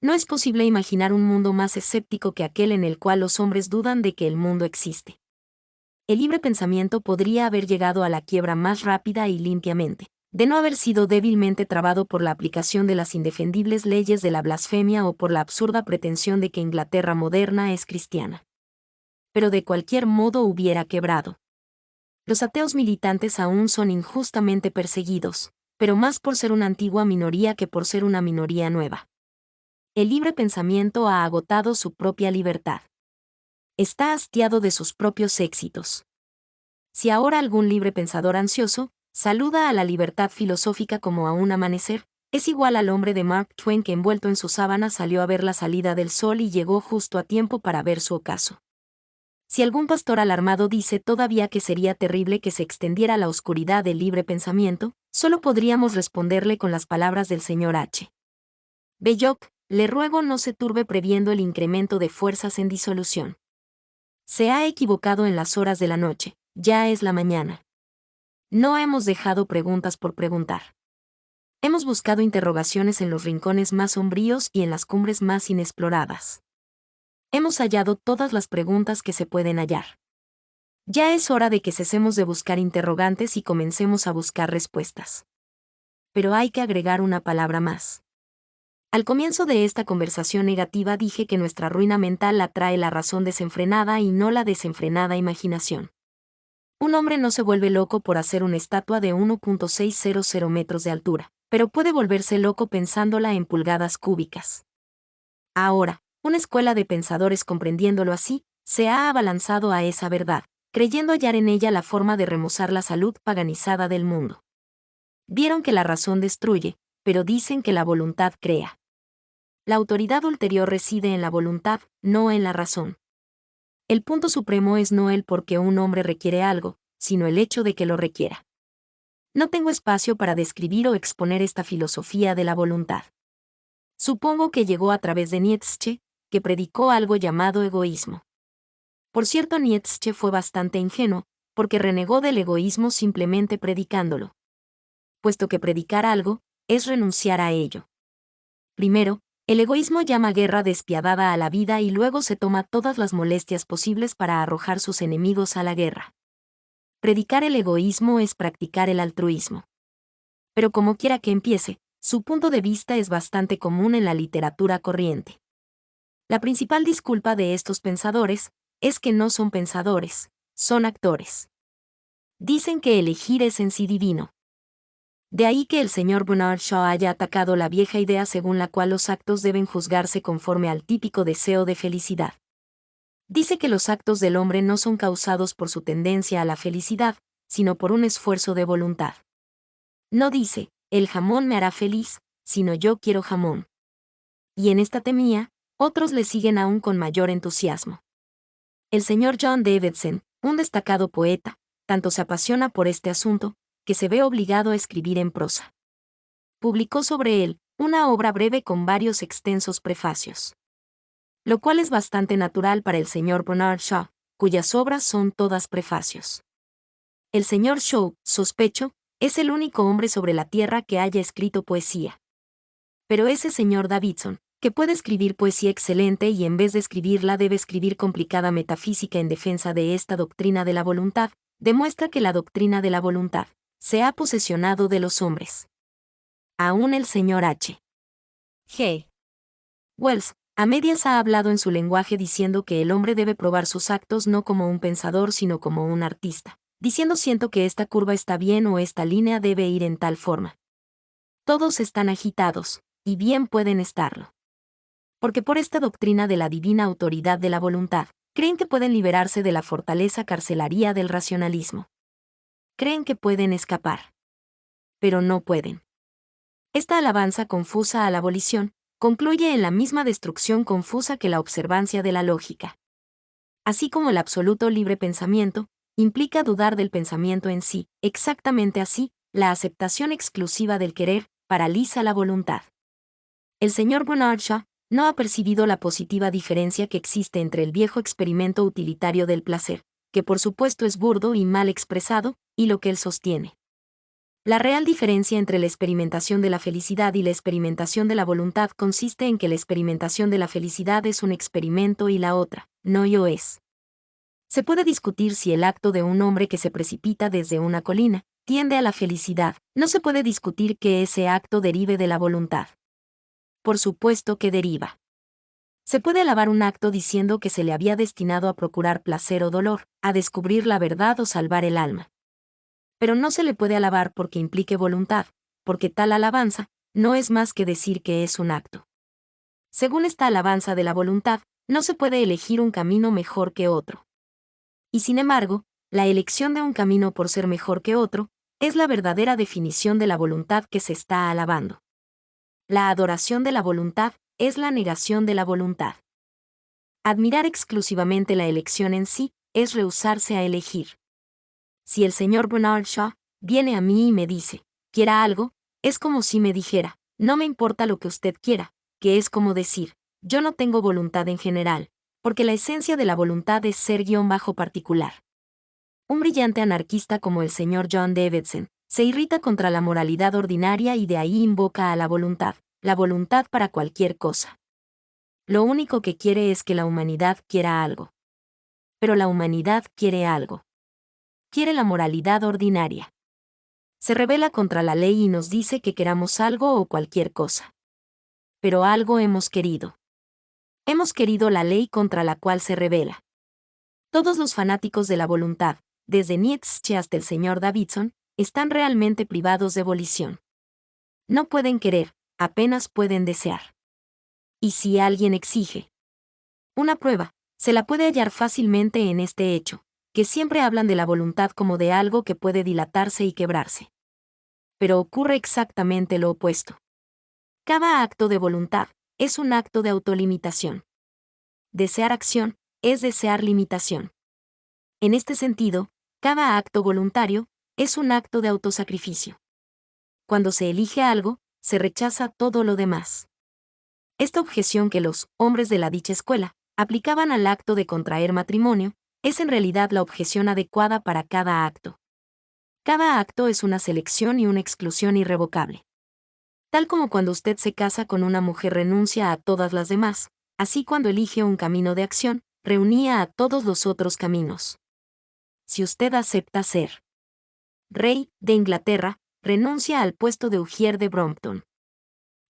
No es posible imaginar un mundo más escéptico que aquel en el cual los hombres dudan de que el mundo existe. El libre pensamiento podría haber llegado a la quiebra más rápida y limpiamente, de no haber sido débilmente trabado por la aplicación de las indefendibles leyes de la blasfemia o por la absurda pretensión de que Inglaterra moderna es cristiana. Pero de cualquier modo hubiera quebrado. Los ateos militantes aún son injustamente perseguidos, pero más por ser una antigua minoría que por ser una minoría nueva. El libre pensamiento ha agotado su propia libertad. Está hastiado de sus propios éxitos. Si ahora algún libre pensador ansioso saluda a la libertad filosófica como a un amanecer, es igual al hombre de Mark Twain que envuelto en su sábana salió a ver la salida del sol y llegó justo a tiempo para ver su ocaso. Si algún pastor alarmado dice todavía que sería terrible que se extendiera la oscuridad del libre pensamiento, solo podríamos responderle con las palabras del señor H. Belloc, le ruego no se turbe previendo el incremento de fuerzas en disolución. Se ha equivocado en las horas de la noche, ya es la mañana. No hemos dejado preguntas por preguntar. Hemos buscado interrogaciones en los rincones más sombríos y en las cumbres más inexploradas. Hemos hallado todas las preguntas que se pueden hallar. Ya es hora de que cesemos de buscar interrogantes y comencemos a buscar respuestas. Pero hay que agregar una palabra más. Al comienzo de esta conversación negativa dije que nuestra ruina mental la trae la razón desenfrenada y no la desenfrenada imaginación. Un hombre no se vuelve loco por hacer una estatua de 1.600 metros de altura, pero puede volverse loco pensándola en pulgadas cúbicas. Ahora, una escuela de pensadores comprendiéndolo así, se ha abalanzado a esa verdad, creyendo hallar en ella la forma de remozar la salud paganizada del mundo. Vieron que la razón destruye, pero dicen que la voluntad crea. La autoridad ulterior reside en la voluntad, no en la razón. El punto supremo es no el por qué un hombre requiere algo, sino el hecho de que lo requiera. No tengo espacio para describir o exponer esta filosofía de la voluntad. Supongo que llegó a través de Nietzsche, que predicó algo llamado egoísmo. Por cierto, Nietzsche fue bastante ingenuo, porque renegó del egoísmo simplemente predicándolo. Puesto que predicar algo, es renunciar a ello. Primero, el egoísmo llama guerra despiadada a la vida y luego se toma todas las molestias posibles para arrojar sus enemigos a la guerra. Predicar el egoísmo es practicar el altruismo. Pero como quiera que empiece, su punto de vista es bastante común en la literatura corriente. La principal disculpa de estos pensadores es que no son pensadores, son actores. Dicen que elegir es en sí divino. De ahí que el señor Bernard Shaw haya atacado la vieja idea según la cual los actos deben juzgarse conforme al típico deseo de felicidad. Dice que los actos del hombre no son causados por su tendencia a la felicidad, sino por un esfuerzo de voluntad. No dice, el jamón me hará feliz, sino yo quiero jamón. Y en esta temía, otros le siguen aún con mayor entusiasmo. El señor John Davidson, un destacado poeta, tanto se apasiona por este asunto, que se ve obligado a escribir en prosa. Publicó sobre él una obra breve con varios extensos prefacios. Lo cual es bastante natural para el señor Bernard Shaw, cuyas obras son todas prefacios. El señor Shaw, sospecho, es el único hombre sobre la tierra que haya escrito poesía. Pero ese señor Davidson, que puede escribir poesía excelente y en vez de escribirla debe escribir complicada metafísica en defensa de esta doctrina de la voluntad, demuestra que la doctrina de la voluntad se ha posesionado de los hombres. Aún el señor H. G. Wells, a medias ha hablado en su lenguaje diciendo que el hombre debe probar sus actos no como un pensador sino como un artista, diciendo siento que esta curva está bien o esta línea debe ir en tal forma. Todos están agitados, y bien pueden estarlo. Porque por esta doctrina de la divina autoridad de la voluntad, creen que pueden liberarse de la fortaleza carcelaria del racionalismo. Creen que pueden escapar. Pero no pueden. Esta alabanza confusa a la abolición concluye en la misma destrucción confusa que la observancia de la lógica. Así como el absoluto libre pensamiento implica dudar del pensamiento en sí, exactamente así, la aceptación exclusiva del querer paraliza la voluntad. El señor Bernard Shaw no ha percibido la positiva diferencia que existe entre el viejo experimento utilitario del placer, que por supuesto es burdo y mal expresado, y lo que él sostiene. La real diferencia entre la experimentación de la felicidad y la experimentación de la voluntad consiste en que la experimentación de la felicidad es un experimento y la otra, no yo es. Se puede discutir si el acto de un hombre que se precipita desde una colina tiende a la felicidad. No se puede discutir que ese acto derive de la voluntad. Por supuesto que deriva. Se puede alabar un acto diciendo que se le había destinado a procurar placer o dolor, a descubrir la verdad o salvar el alma. Pero no se le puede alabar porque implique voluntad, porque tal alabanza no es más que decir que es un acto. Según esta alabanza de la voluntad, no se puede elegir un camino mejor que otro. Y sin embargo, la elección de un camino por ser mejor que otro es la verdadera definición de la voluntad que se está alabando. La adoración de la voluntad es la negación de la voluntad. Admirar exclusivamente la elección en sí es rehusarse a elegir. Si el señor Bernard Shaw viene a mí y me dice, quiera algo, es como si me dijera, no me importa lo que usted quiera, que es como decir, yo no tengo voluntad en general, porque la esencia de la voluntad es ser -particular. Un brillante anarquista como el señor John Davidson se irrita contra la moralidad ordinaria y de ahí invoca a la voluntad para cualquier cosa. Lo único que quiere es que la humanidad quiera algo. Pero la humanidad quiere algo. Quiere la moralidad ordinaria. Se rebela contra la ley y nos dice que queramos algo o cualquier cosa. Pero algo hemos querido. Hemos querido la ley contra la cual se rebela. Todos los fanáticos de la voluntad, desde Nietzsche hasta el señor Davidson, están realmente privados de volición. No pueden querer, apenas pueden desear. ¿Y si alguien exige una prueba? Se la puede hallar fácilmente en este hecho, que siempre hablan de la voluntad como de algo que puede dilatarse y quebrarse. Pero ocurre exactamente lo opuesto. Cada acto de voluntad es un acto de autolimitación. Desear acción es desear limitación. En este sentido, cada acto voluntario es un acto de autosacrificio. Cuando se elige algo, se rechaza todo lo demás. Esta objeción que los hombres de la dicha escuela aplicaban al acto de contraer matrimonio es en realidad la objeción adecuada para cada acto. Cada acto es una selección y una exclusión irrevocable. Tal como cuando usted se casa con una mujer renuncia a todas las demás, así cuando elige un camino de acción, reunía a todos los otros caminos. Si usted acepta ser rey de Inglaterra, renuncia al puesto de ujier de Brompton.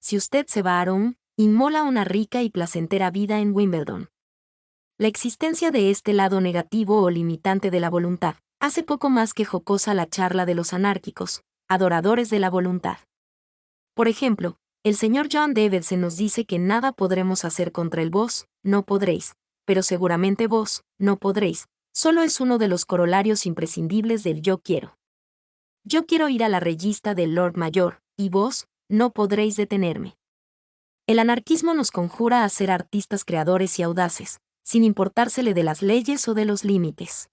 Si usted se va a Rome, inmola una rica y placentera vida en Wimbledon. La existencia de este lado negativo o limitante de la voluntad hace poco más que jocosa la charla de los anárquicos, adoradores de la voluntad. Por ejemplo, el señor John Davidson nos dice que nada podremos hacer contra el vos, no podréis, pero seguramente vos, no podréis, solo es uno de los corolarios imprescindibles del yo quiero. Yo quiero ir a la reyista del Lord Mayor, y vos, no podréis detenerme. El anarquismo nos conjura a ser artistas creadores y audaces, sin importársele de las leyes o de los límites.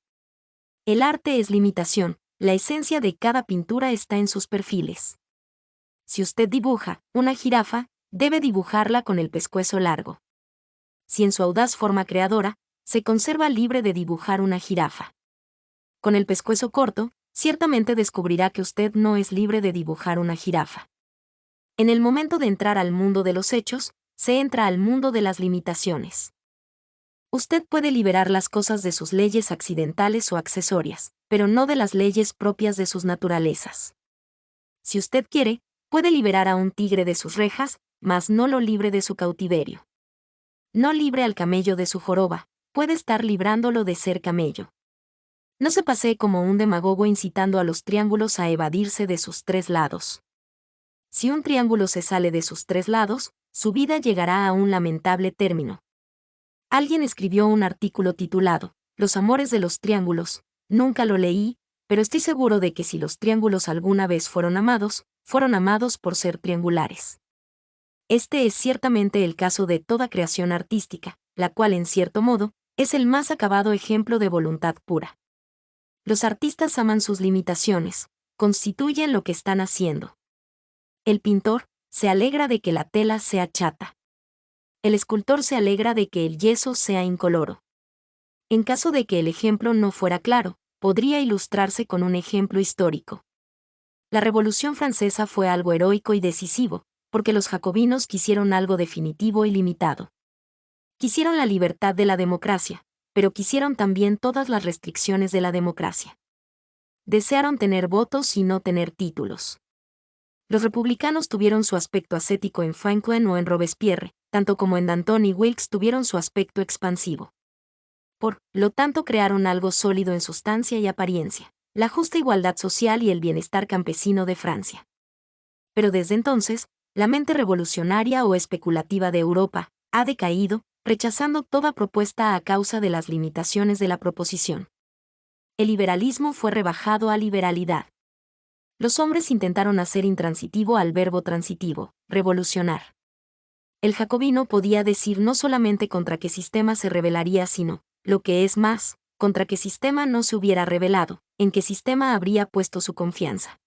El arte es limitación, la esencia de cada pintura está en sus perfiles. Si usted dibuja una jirafa, debe dibujarla con el pescuezo largo. Si en su audaz forma creadora, se conserva libre de dibujar una jirafa. Con el pescuezo corto, ciertamente descubrirá que usted no es libre de dibujar una jirafa. En el momento de entrar al mundo de los hechos, se entra al mundo de las limitaciones. Usted puede liberar las cosas de sus leyes accidentales o accesorias, pero no de las leyes propias de sus naturalezas. Si usted quiere, puede liberar a un tigre de sus rejas, mas no lo libre de su cautiverio. No libre al camello de su joroba, puede estar librándolo de ser camello. No se pasee como un demagogo incitando a los triángulos a evadirse de sus tres lados. Si un triángulo se sale de sus tres lados, su vida llegará a un lamentable término. Alguien escribió un artículo titulado Los amores de los triángulos. Nunca lo leí, pero estoy seguro de que si los triángulos alguna vez fueron amados por ser triangulares. Este es ciertamente el caso de toda creación artística, la cual en cierto modo es el más acabado ejemplo de voluntad pura. Los artistas aman sus limitaciones, constituyen lo que están haciendo. El pintor se alegra de que la tela sea chata. El escultor se alegra de que el yeso sea incoloro. En caso de que el ejemplo no fuera claro, podría ilustrarse con un ejemplo histórico. La Revolución Francesa fue algo heroico y decisivo, porque los jacobinos quisieron algo definitivo y limitado. Quisieron la libertad de la democracia, pero quisieron también todas las restricciones de la democracia. Desearon tener votos y no tener títulos. Los republicanos tuvieron su aspecto ascético en Franklin o en Robespierre, tanto como en Danton y Wilkes tuvieron su aspecto expansivo. Por lo tanto, crearon algo sólido en sustancia y apariencia, la justa igualdad social y el bienestar campesino de Francia. Pero desde entonces, la mente revolucionaria o especulativa de Europa ha decaído, rechazando toda propuesta a causa de las limitaciones de la proposición. El liberalismo fue rebajado a liberalidad. Los hombres intentaron hacer intransitivo al verbo transitivo, revolucionar. El jacobino podía decir no solamente contra qué sistema se rebelaría, sino, lo que es más, contra qué sistema no se hubiera rebelado, en qué sistema habría puesto su confianza.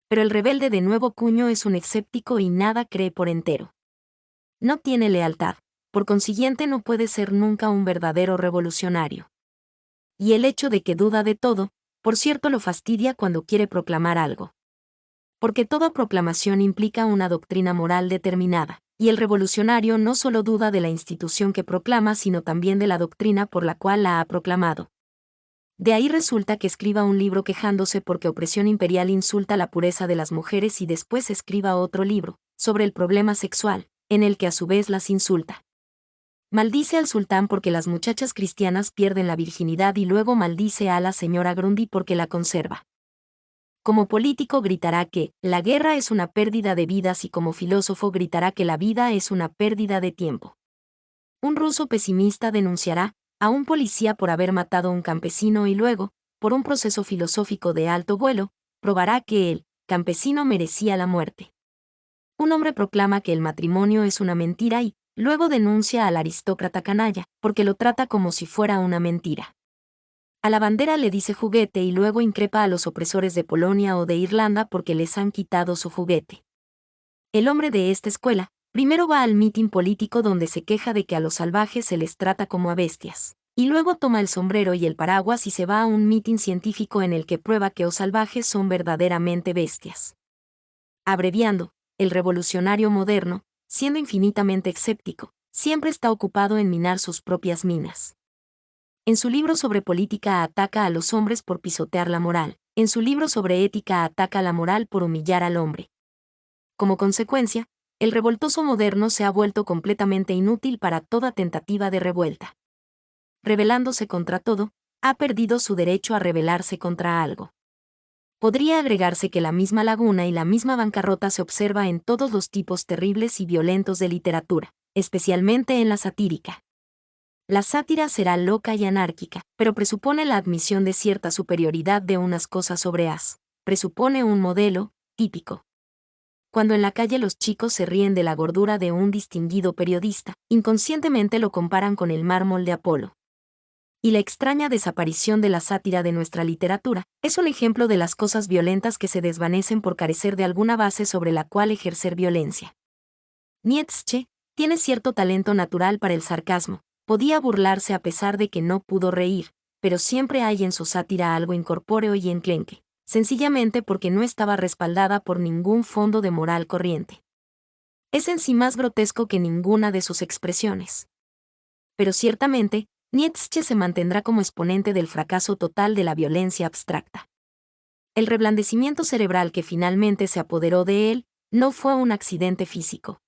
Pero el rebelde de nuevo cuño es un escéptico y nada cree por entero. No tiene lealtad, por consiguiente no puede ser nunca un verdadero revolucionario. Y el hecho de que duda de todo, por cierto, lo fastidia cuando quiere proclamar algo. Porque toda proclamación implica una doctrina moral determinada, y el revolucionario no solo duda de la institución que proclama, sino también de la doctrina por la cual la ha proclamado. De ahí resulta que escriba un libro quejándose porque opresión imperial insulta la pureza de las mujeres y después escriba otro libro, sobre el problema sexual, en el que a su vez las insulta. Maldice al sultán porque las muchachas cristianas pierden la virginidad y luego maldice a la señora Grundy porque la conserva. Como político gritará que la guerra es una pérdida de vidas y como filósofo gritará que la vida es una pérdida de tiempo. Un ruso pesimista denunciará a un policía por haber matado a un campesino y luego, por un proceso filosófico de alto vuelo, probará que el campesino merecía la muerte. Un hombre proclama que el matrimonio es una mentira y luego denuncia al aristócrata canalla, porque lo trata como si fuera una mentira. A la bandera le dice juguete y luego increpa a los opresores de Polonia o de Irlanda porque les han quitado su juguete. El hombre de esta escuela, primero va al mitin político donde se queja de que a los salvajes se les trata como a bestias, y luego toma el sombrero y el paraguas y se va a un mitin científico en el que prueba que los salvajes son verdaderamente bestias. Abreviando, el revolucionario moderno, siendo infinitamente escéptico, siempre está ocupado en minar sus propias minas. En su libro sobre política ataca a los hombres por pisotear la moral, en su libro sobre ética ataca la moral por humillar al hombre. Como consecuencia, el revoltoso moderno se ha vuelto completamente inútil para toda tentativa de revuelta. Rebelándose contra todo, ha perdido su derecho a rebelarse contra algo. Podría agregarse que la misma laguna y la misma bancarrota se observa en todos los tipos terribles y violentos de literatura, especialmente en la satírica. La sátira será loca y anárquica, pero presupone la admisión de cierta superioridad de unas cosas sobre as. Presupone un modelo típico. Cuando en la calle los chicos se ríen de la gordura de un distinguido periodista, inconscientemente lo comparan con el mármol de Apolo. Y la extraña desaparición de la sátira de nuestra literatura es un ejemplo de las cosas violentas que se desvanecen por carecer de alguna base sobre la cual ejercer violencia. Nietzsche tiene cierto talento natural para el sarcasmo. Podía burlarse a pesar de que no pudo reír, pero siempre hay en su sátira algo incorpóreo y enclenque, sencillamente porque no estaba respaldada por ningún fondo de moral corriente. Es en sí más grotesco que ninguna de sus expresiones. Pero ciertamente, Nietzsche se mantendrá como exponente del fracaso total de la violencia abstracta. El reblandecimiento cerebral que finalmente se apoderó de él no fue un accidente físico.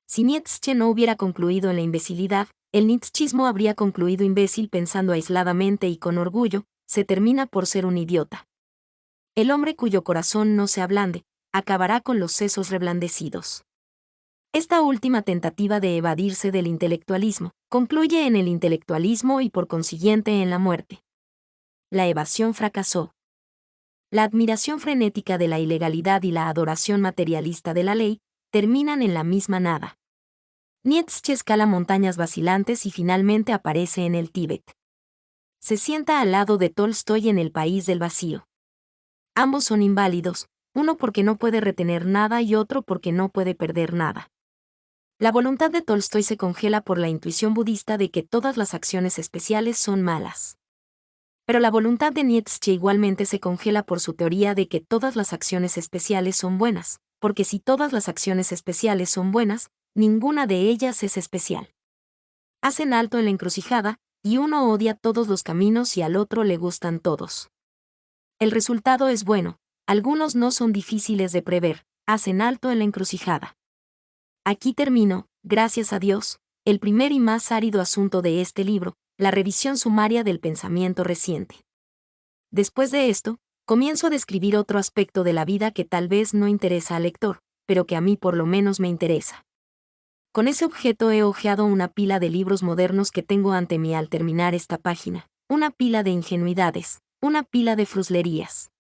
Si Nietzsche no hubiera concluido en la imbecilidad, el nietzschismo habría concluido imbécil pensando aisladamente y con orgullo, se termina por ser un idiota. El hombre cuyo corazón no se ablande, acabará con los sesos reblandecidos. Esta última tentativa de evadirse del intelectualismo, concluye en el intelectualismo y por consiguiente en la muerte. La evasión fracasó. La admiración frenética de la ilegalidad y la adoración materialista de la ley, terminan en la misma nada. Nietzsche escala montañas vacilantes y finalmente aparece en el Tíbet. Se sienta al lado de Tolstoy en El país del vacío. Ambos son inválidos, uno porque no puede retener nada y otro porque no puede perder nada. La voluntad de Tolstoy se congela por la intuición budista de que todas las acciones especiales son malas. Pero la voluntad de Nietzsche igualmente se congela por su teoría de que todas las acciones especiales son buenas, porque si todas las acciones especiales son buenas, ninguna de ellas es especial. Hacen alto en la encrucijada, y uno odia todos los caminos y al otro le gustan todos. El resultado es bueno, algunos no son difíciles de prever, hacen alto en la encrucijada. Aquí termino, gracias a Dios, el primer y más árido asunto de este libro, la revisión sumaria del pensamiento reciente. Después de esto, comienzo a describir otro aspecto de la vida que tal vez no interesa al lector, pero que a mí por lo menos me interesa. Con ese objeto he hojeado una pila de libros modernos que tengo ante mí al terminar esta página, una pila de ingenuidades, una pila de fruslerías.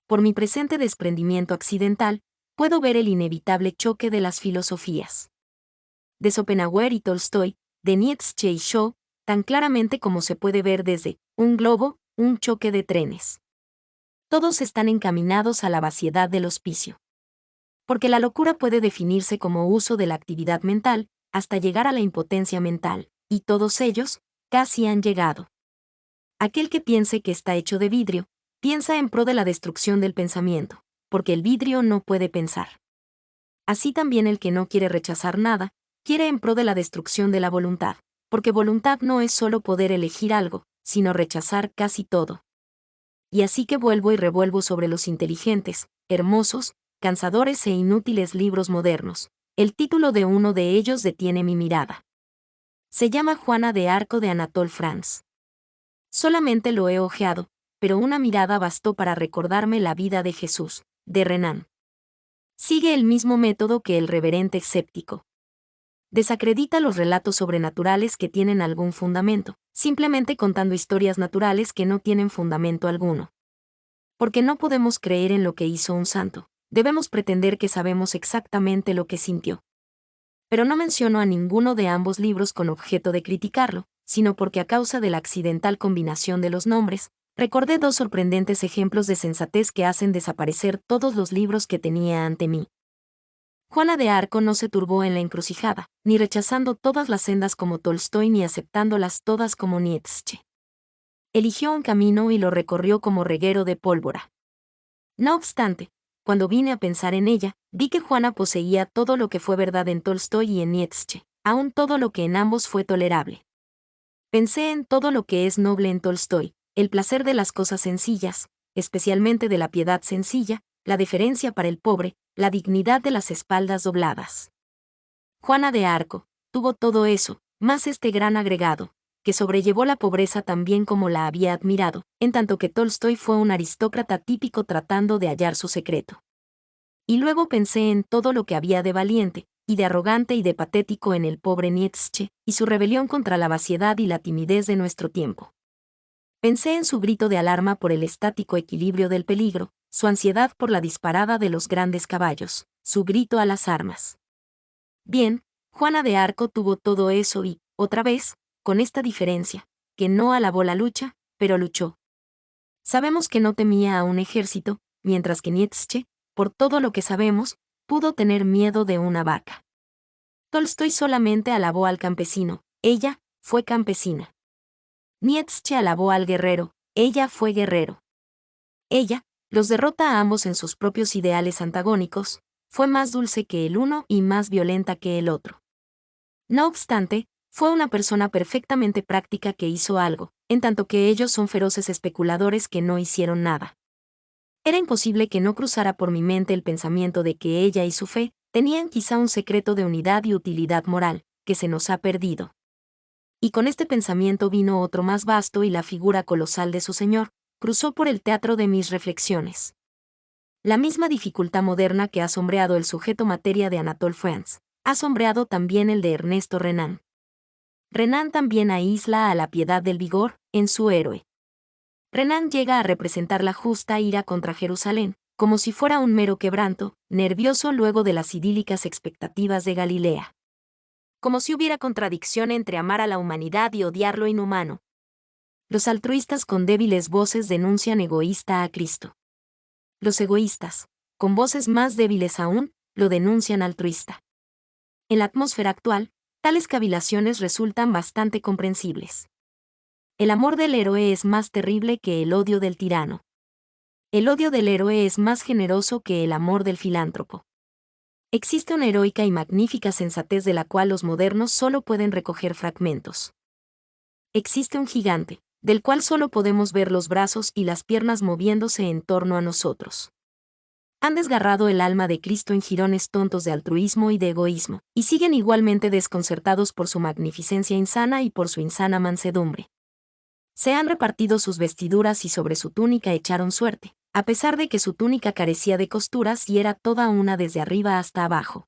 Por mi presente desprendimiento accidental, puedo ver el inevitable choque de las filosofías. De Schopenhauer y Tolstoy, de Nietzsche y Shaw, tan claramente como se puede ver desde un globo, un choque de trenes. Todos están encaminados a la vaciedad del hospicio. Porque la locura puede definirse como uso de la actividad mental, hasta llegar a la impotencia mental, y todos ellos, casi han llegado. Aquel que piense que está hecho de vidrio, piensa en pro de la destrucción del pensamiento, porque el vidrio no puede pensar. Así también el que no quiere rechazar nada, quiere en pro de la destrucción de la voluntad, porque voluntad no es solo poder elegir algo, sino rechazar casi todo. Y así que vuelvo y revuelvo sobre los inteligentes, hermosos, cansadores e inútiles libros modernos. El título de uno de ellos detiene mi mirada. Se llama Juana de Arco de Anatole France. Solamente lo he hojeado, pero una mirada bastó para recordarme la vida de Jesús, de Renan. Sigue el mismo método que el reverente escéptico. Desacredita los relatos sobrenaturales que tienen algún fundamento, simplemente contando historias naturales que no tienen fundamento alguno. Porque no podemos creer en lo que hizo un santo, debemos pretender que sabemos exactamente lo que sintió. Pero no menciono a ninguno de ambos libros con objeto de criticarlo, sino porque a causa de la accidental combinación de los nombres, recordé dos sorprendentes ejemplos de sensatez que hacen desaparecer todos los libros que tenía ante mí. Juana de Arco no se turbó en la encrucijada, ni rechazando todas las sendas como Tolstoy ni aceptándolas todas como Nietzsche. Eligió un camino y lo recorrió como reguero de pólvora. No obstante, cuando vine a pensar en ella, vi que Juana poseía todo lo que fue verdad en Tolstoy y en Nietzsche, aun todo lo que en ambos fue tolerable. Pensé en todo lo que es noble en Tolstoy, el placer de las cosas sencillas, especialmente de la piedad sencilla, la deferencia para el pobre, la dignidad de las espaldas dobladas. Juana de Arco tuvo todo eso, más este gran agregado, que sobrellevó la pobreza tan bien como la había admirado, en tanto que Tolstoy fue un aristócrata típico tratando de hallar su secreto. Y luego pensé en todo lo que había de valiente, y de arrogante y de patético en el pobre Nietzsche, y su rebelión contra la vaciedad y la timidez de nuestro tiempo. Pensé en su grito de alarma por el estático equilibrio del peligro, su ansiedad por la disparada de los grandes caballos, su grito a las armas. Bien, Juana de Arco tuvo todo eso y, otra vez, con esta diferencia, que no alabó la lucha, pero luchó. Sabemos que no temía a un ejército, mientras que Nietzsche, por todo lo que sabemos, pudo tener miedo de una vaca. Tolstoy solamente alabó al campesino, ella fue campesina. Nietzsche alabó al guerrero, ella fue guerrero. Ella los derrota a ambos en sus propios ideales antagónicos, fue más dulce que el uno y más violenta que el otro. No obstante, fue una persona perfectamente práctica que hizo algo, en tanto que ellos son feroces especuladores que no hicieron nada. Era imposible que no cruzara por mi mente el pensamiento de que ella y su fe tenían quizá un secreto de unidad y utilidad moral, que se nos ha perdido. Y con este pensamiento vino otro más vasto y la figura colosal de su Señor, cruzó por el teatro de mis reflexiones. La misma dificultad moderna que ha sombreado el sujeto materia de Anatole France, ha sombreado también el de Ernesto Renan. Renan también aísla a la piedad del vigor, en su héroe. Renan llega a representar la justa ira contra Jerusalén, como si fuera un mero quebranto, nervioso luego de las idílicas expectativas de Galilea. Como si hubiera contradicción entre amar a la humanidad y odiar lo inhumano. Los altruistas con débiles voces denuncian egoísta a Cristo. Los egoístas, con voces más débiles aún, lo denuncian altruista. En la atmósfera actual, tales cavilaciones resultan bastante comprensibles. El amor del héroe es más terrible que el odio del tirano. El odio del héroe es más generoso que el amor del filántropo. Existe una heroica y magnífica sensatez de la cual los modernos solo pueden recoger fragmentos. Existe un gigante, del cual solo podemos ver los brazos y las piernas moviéndose en torno a nosotros. Han desgarrado el alma de Cristo en jirones tontos de altruismo y de egoísmo, y siguen igualmente desconcertados por su magnificencia insana y por su insana mansedumbre. Se han repartido sus vestiduras y sobre su túnica echaron suerte, a pesar de que su túnica carecía de costuras y era toda una desde arriba hasta abajo.